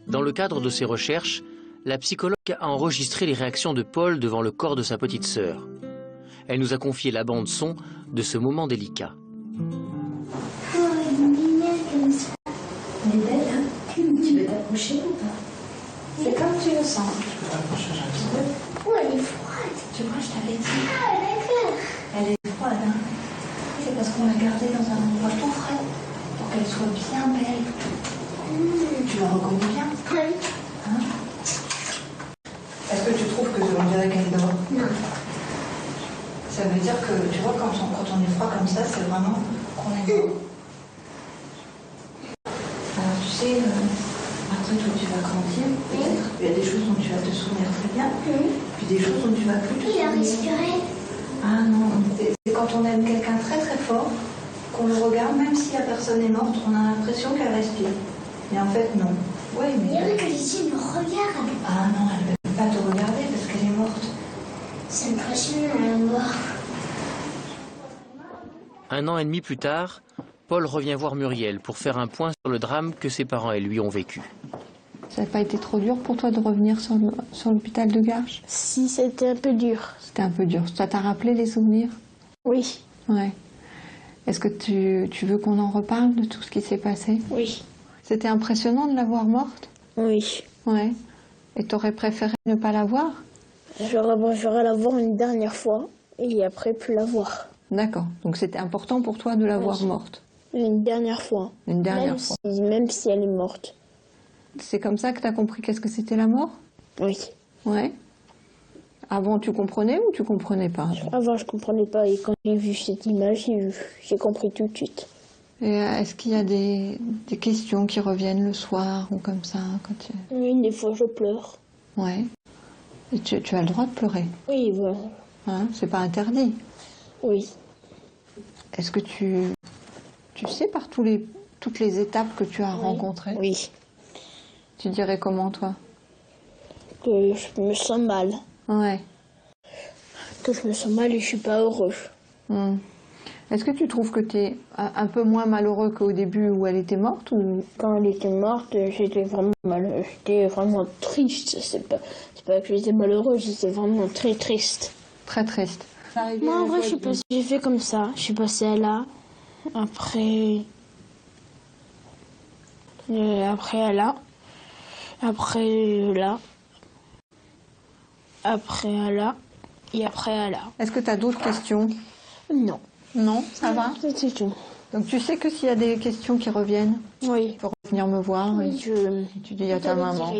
Dans le cadre de ses recherches, la psychologue a enregistré les réactions de Paul devant le corps de sa petite sœur. Elle nous a confié la bande-son de ce moment délicat. Oh, une lumière comme ça. Elle est belle, hein? Tu veux t'approcher ou pas? C'est comme tu le sens. Tu peux t'approcher un petit peu? Oh, elle est froide. Tu vois, je t'avais dit. Ah, d'accord. Elle est froide, hein? C'est parce qu'on l'a gardée dans un endroit tout frais pour qu'elle soit bien belle. Tu la reconnais bien? Oui. Hein? Est-ce que tu trouves que on dirait qu'elle dort? Non. Ça veut dire que, tu vois, quand on est froid comme ça, c'est vraiment qu'on est dehors. Alors, tu sais, après, toi, tu vas grandir, peut-être. Il y a des choses dont tu vas te souvenir très bien, puis des choses dont tu vas plus te souvenir. Il a respiré. Ah non, c'est quand on aime quelqu'un très très fort, qu'on le regarde, même si la personne est morte, on a l'impression qu'elle respire. Mais en fait, non. Oui, mais... Il y a que les yeux me regardent. Ah non, elle ne peut pas te regarder parce qu'elle est morte. C'est impressionnant, elle est morte. 1 an et demi plus tard, Paul revient voir Muriel pour faire un point sur le drame que ses parents et lui ont vécu. Ça n'a pas été trop dur pour toi de revenir sur l'hôpital de Garches? Si, c'était un peu dur. C'était un peu dur. Ça t'a rappelé les souvenirs? Oui. Ouais. Est-ce que tu veux qu'on en reparle de tout ce qui s'est passé? Oui. C'était impressionnant de la voir morte? Oui. Ouais. Et t'aurais préféré ne pas la voir? J'aurais la voir une dernière fois et après plus la voir. D'accord. Donc c'était important pour toi de la voir morte? Une dernière fois. Une dernière fois. Même si elle est morte. C'est comme ça que t'as compris qu'est-ce que c'était la mort? Oui. Ouais. Avant, tu comprenais ou tu comprenais pas? Avant, je comprenais pas et quand j'ai vu cette image, j'ai compris tout de suite. Et est-ce qu'il y a des questions qui reviennent le soir ou comme ça quand tu... Oui, des fois je pleure. Ouais. Et tu as le droit de pleurer? Oui, voilà. Hein, c'est pas interdit? Oui. Est-ce que tu sais par toutes les étapes que tu as rencontrées? Oui. Tu dirais comment, toi? Que je me sens mal. Ouais. Que je me sens mal et je suis pas heureux. Est-ce que tu trouves que tu es un peu moins malheureux qu'au début où elle était morte ou... Quand elle était morte, j'étais vraiment malheureux. J'étais vraiment triste. C'est pas que j'étais malheureux, j'étais vraiment très triste. Très triste. Moi, en vrai, j'ai fait comme ça. Je suis passée à là. Après à là. Après là. Après à là. Et après à là. Est-ce que tu as d'autres questions? Non. Non, ça va? C'est tout. Donc tu sais que s'il y a des questions qui reviennent, oui, tu peux revenir me voir et je... tu dis à ta maman.